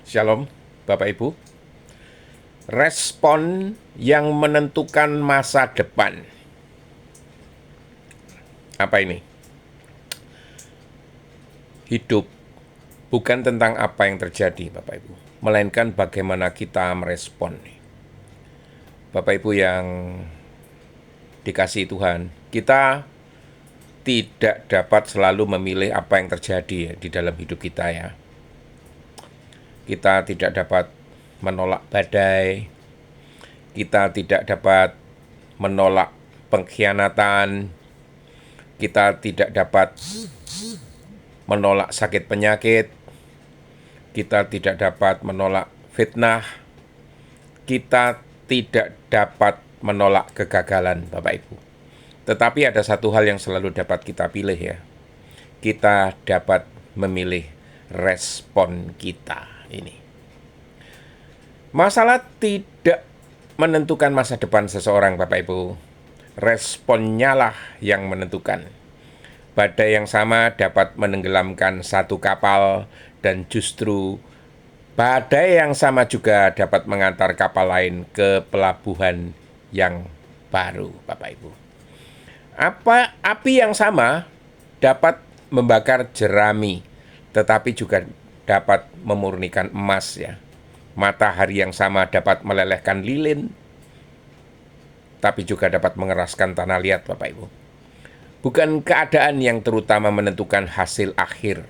Shalom, Bapak Ibu. Respon yang menentukan masa depan. Apa ini? Hidup bukan tentang apa yang terjadi, Bapak Ibu, melainkan bagaimana kita merespon. Bapak Ibu yang dikasihi Tuhan, kita tidak dapat selalu memilih apa yang terjadi di dalam hidup kita ya. Kita tidak dapat menolak badai, kita tidak dapat menolak pengkhianatan, kita tidak dapat menolak sakit penyakit, kita tidak dapat menolak fitnah, kita tidak dapat menolak kegagalan, Bapak Ibu. Tetapi ada satu hal yang selalu dapat kita pilih ya. Kita dapat memilih respon kita ini. Masalah tidak menentukan masa depan seseorang, Bapak Ibu. Responnya lah yang menentukan. Badai yang sama dapat menenggelamkan satu kapal, dan justru badai yang sama juga dapat mengantar kapal lain ke pelabuhan yang baru, Bapak Ibu. Api yang sama dapat membakar jerami, tetapi juga dapat memurnikan emas ya. Matahari yang sama dapat melelehkan lilin, tapi juga dapat mengeraskan tanah liat, Bapak Ibu. Bukan keadaan yang terutama menentukan hasil akhir.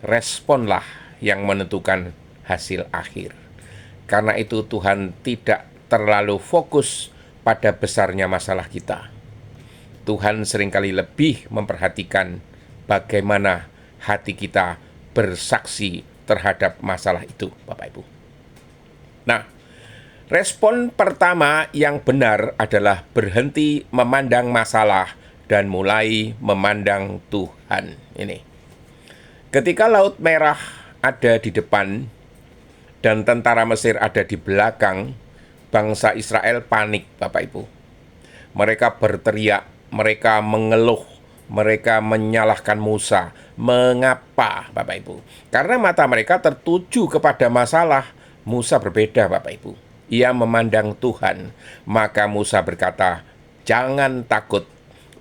Responlah yang menentukan hasil akhir. Karena itu Tuhan tidak terlalu fokus pada besarnya masalah kita. Tuhan seringkali lebih memperhatikan bagaimana hati kita bersaksi terhadap masalah itu, Bapak Ibu. Nah, respon pertama yang benar adalah berhenti memandang masalah dan mulai memandang Tuhan. Ini. Ketika Laut Merah ada di depan dan tentara Mesir ada di belakang, bangsa Israel panik, Bapak Ibu. Mereka berteriak, mereka mengeluh, mereka menyalahkan Musa. Mengapa, Bapak Ibu? Karena mata mereka tertuju kepada masalah. Musa berbeda, Bapak Ibu. Ia memandang Tuhan. Maka Musa berkata, "Jangan takut,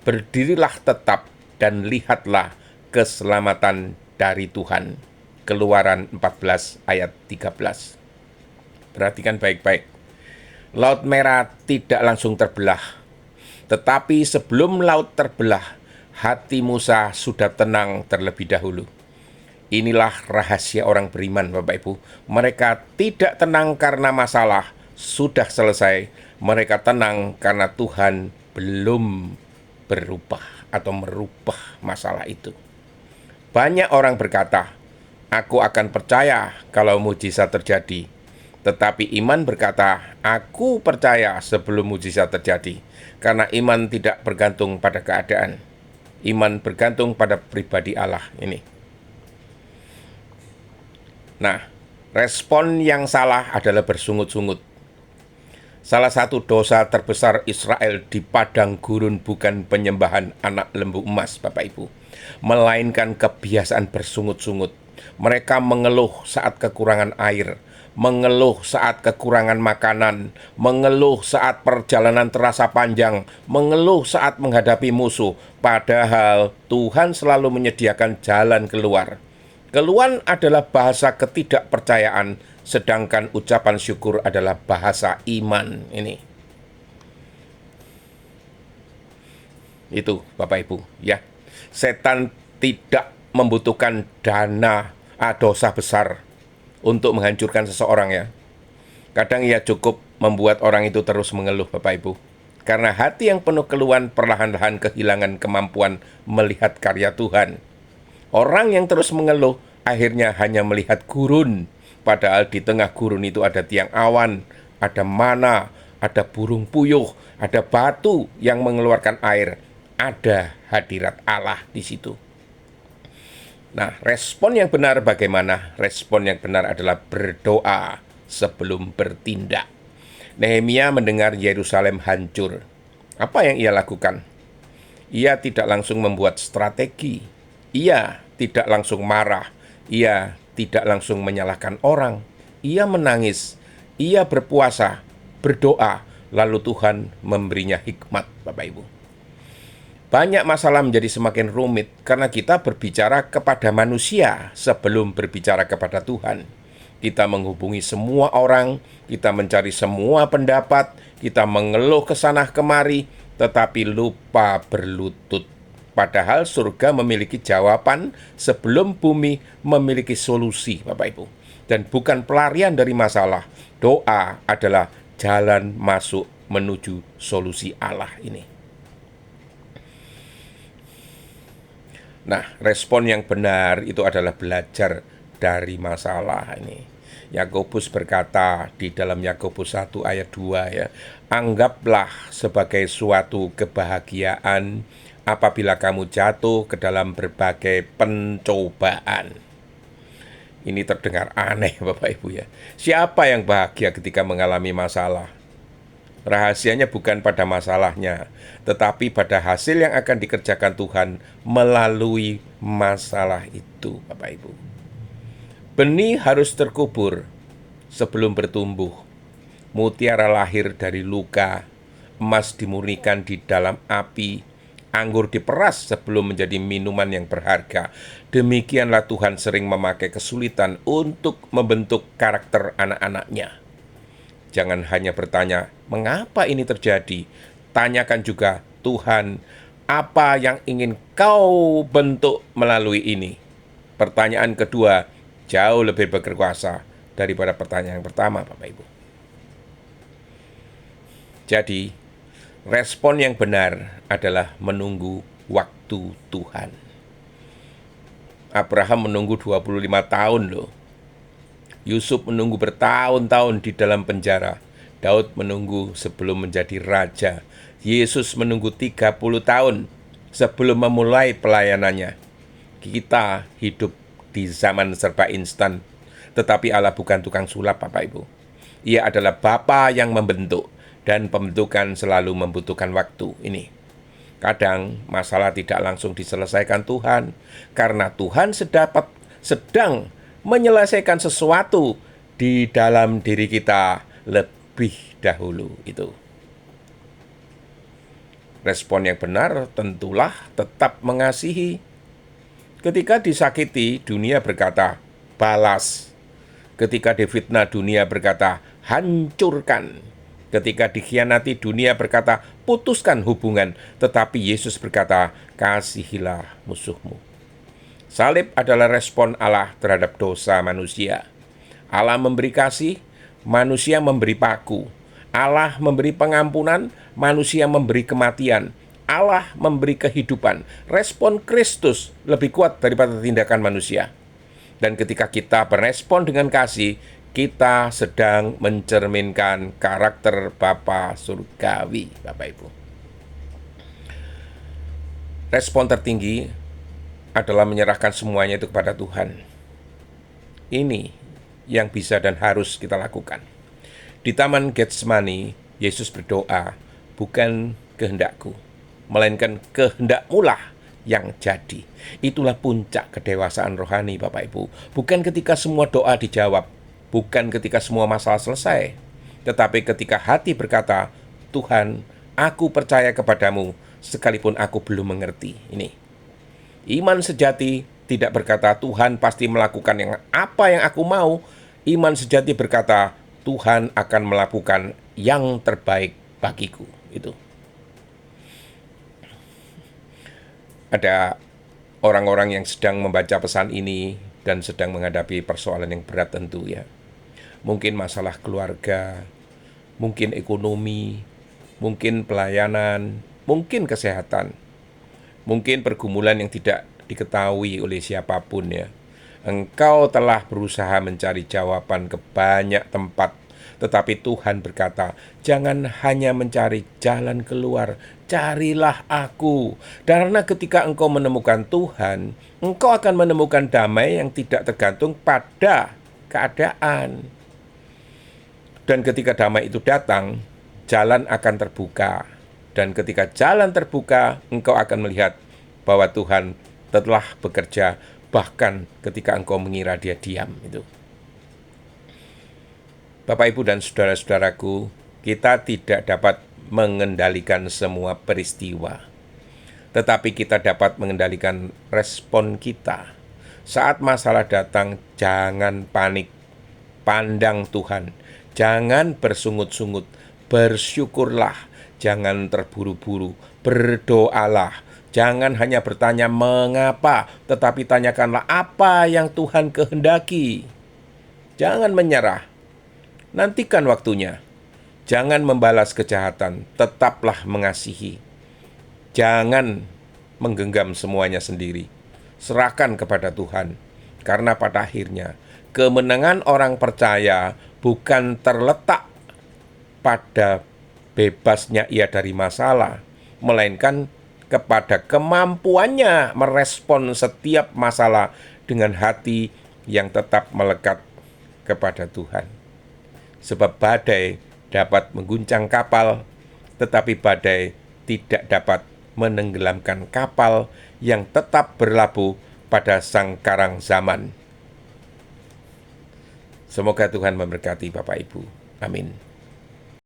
berdirilah tetap dan lihatlah keselamatan dari Tuhan." Keluaran 14 ayat 13. Perhatikan baik-baik. Laut Merah tidak langsung terbelah. Tetapi sebelum laut terbelah, hati Musa sudah tenang terlebih dahulu. Inilah rahasia orang beriman, Bapak Ibu. Mereka tidak tenang karena masalah sudah selesai. Mereka tenang karena Tuhan belum berubah atau merubah masalah itu. Banyak orang berkata, "Aku akan percaya kalau mujizat terjadi." Tetapi iman berkata, "Aku percaya sebelum mujizat terjadi." Karena iman tidak bergantung pada keadaan. Iman bergantung pada pribadi Allah ini. Nah, respon yang salah adalah bersungut-sungut. Salah satu dosa terbesar Israel di padang gurun bukan penyembahan anak lembu emas, Bapak Ibu, melainkan kebiasaan bersungut-sungut. Mereka mengeluh saat kekurangan air, mengeluh saat kekurangan makanan, mengeluh saat perjalanan terasa panjang, mengeluh saat menghadapi musuh. Padahal Tuhan selalu menyediakan jalan keluar. Keluhan adalah bahasa ketidakpercayaan, sedangkan ucapan syukur adalah bahasa iman. Ini. Itu Bapak Ibu ya. Setan tidak membutuhkan dosa besar untuk menghancurkan seseorang ya. Kadang ia cukup membuat orang itu terus mengeluh, Bapak Ibu. Karena hati yang penuh keluhan perlahan-lahan kehilangan kemampuan melihat karya Tuhan. Orang yang terus mengeluh akhirnya hanya melihat gurun. Padahal di tengah gurun itu ada tiang awan, ada mana, ada burung puyuh, ada batu yang mengeluarkan air. Ada hadirat Allah di situ. Nah, respon yang benar bagaimana? Respon yang benar adalah berdoa sebelum bertindak. Nehemia mendengar Yerusalem hancur. Apa yang ia lakukan? Ia tidak langsung membuat strategi. Ia tidak langsung marah. Ia tidak langsung menyalahkan orang. Ia menangis, ia berpuasa, berdoa, lalu Tuhan memberinya hikmat, Bapak Ibu. Banyak masalah menjadi semakin rumit karena kita berbicara kepada manusia sebelum berbicara kepada Tuhan. Kita menghubungi semua orang, kita mencari semua pendapat, kita mengeluh ke sana kemari, tetapi lupa berlutut. Padahal surga memiliki jawaban sebelum bumi memiliki solusi, Bapak Ibu. Dan bukan pelarian dari masalah. Doa adalah jalan masuk menuju solusi Allah ini. Nah, respon yang benar itu adalah belajar dari masalah ini. Yakobus berkata di dalam Yakobus 1 ayat 2 ya, anggaplah sebagai suatu kebahagiaan apabila kamu jatuh ke dalam berbagai pencobaan. Ini terdengar aneh Bapak Ibu ya. Siapa yang bahagia ketika mengalami masalah? Rahasianya bukan pada masalahnya, tetapi pada hasil yang akan dikerjakan Tuhan melalui masalah itu, Bapak Ibu. Benih harus terkubur sebelum bertumbuh. Mutiara lahir dari luka, emas dimurnikan di dalam api, anggur diperas sebelum menjadi minuman yang berharga. Demikianlah Tuhan sering memakai kesulitan untuk membentuk karakter anak-anaknya. Jangan hanya bertanya, mengapa ini terjadi? Tanyakan juga, Tuhan, apa yang ingin kau bentuk melalui ini? Pertanyaan kedua, jauh lebih berkuasa daripada pertanyaan yang pertama, Bapak Ibu. Jadi, respon yang benar adalah menunggu waktu Tuhan. Abraham menunggu 25 tahun loh. Yusuf menunggu bertahun-tahun di dalam penjara. Daud menunggu sebelum menjadi raja. Yesus menunggu 30 tahun sebelum memulai pelayanannya. Kita hidup di zaman serba instan. Tetapi Allah bukan tukang sulap, Bapak Ibu. Ia adalah Bapa yang membentuk. Dan pembentukan selalu membutuhkan waktu ini. Kadang masalah tidak langsung diselesaikan Tuhan. Karena Tuhan sedang menyelesaikan sesuatu di dalam diri kita lebih dahulu itu. Respon yang benar tentulah tetap mengasihi. Ketika disakiti, dunia berkata, balas. Ketika difitnah, dunia berkata, hancurkan. Ketika dikhianati, dunia berkata, putuskan hubungan. Tetapi Yesus berkata, kasihilah musuhmu. Salib adalah respon Allah terhadap dosa manusia. Allah memberi kasih, manusia memberi paku. Allah memberi pengampunan, manusia memberi kematian. Allah memberi kehidupan. Respon Kristus lebih kuat daripada tindakan manusia. Dan ketika kita berespon dengan kasih, kita sedang mencerminkan karakter Bapa surgawi, Bapak Ibu. Respon tertinggi adalah menyerahkan semuanya itu kepada Tuhan. Ini yang bisa dan harus kita lakukan. Di Taman Getsemani, Yesus berdoa, bukan kehendakku, melainkan kehendak-Mu-lah yang jadi. Itulah puncak kedewasaan rohani, Bapak Ibu. Bukan ketika semua doa dijawab, bukan ketika semua masalah selesai, tetapi ketika hati berkata, Tuhan, aku percaya kepadamu, sekalipun aku belum mengerti. Ini iman sejati tidak berkata Tuhan pasti melakukan apa yang aku mau. Iman sejati berkata Tuhan akan melakukan yang terbaik bagiku. Itu. Ada orang-orang yang sedang membaca pesan ini dan sedang menghadapi persoalan yang berat tentu ya. Mungkin masalah keluarga, mungkin ekonomi, mungkin pelayanan, mungkin kesehatan. Mungkin pergumulan yang tidak diketahui oleh siapapun ya. Engkau telah berusaha mencari jawaban ke banyak tempat, tetapi Tuhan berkata, jangan hanya mencari jalan keluar, carilah aku. Karena ketika engkau menemukan Tuhan, engkau akan menemukan damai yang tidak tergantung pada keadaan. Dan ketika damai itu datang, jalan akan terbuka. Dan ketika jalan terbuka, engkau akan melihat bahwa Tuhan telah bekerja bahkan ketika engkau mengira dia diam itu. Bapak, Ibu, dan saudara-saudaraku, kita tidak dapat mengendalikan semua peristiwa, tetapi kita dapat mengendalikan respon kita. Saat masalah datang, jangan panik, pandang Tuhan, jangan bersungut-sungut, bersyukurlah, jangan terburu-buru, berdoalah. Jangan hanya bertanya mengapa, tetapi tanyakanlah apa yang Tuhan kehendaki. Jangan menyerah, nantikan waktunya. Jangan membalas kejahatan, tetaplah mengasihi. Jangan menggenggam semuanya sendiri. Serahkan kepada Tuhan, karena pada akhirnya kemenangan orang percaya bukan terletak pada bebasnya ia dari masalah, melainkan kepada kemampuannya merespon setiap masalah dengan hati yang tetap melekat kepada Tuhan. Sebab badai dapat mengguncang kapal, tetapi badai tidak dapat menenggelamkan kapal yang tetap berlabuh pada sang karang zaman. Semoga Tuhan memberkati Bapak Ibu. Amin.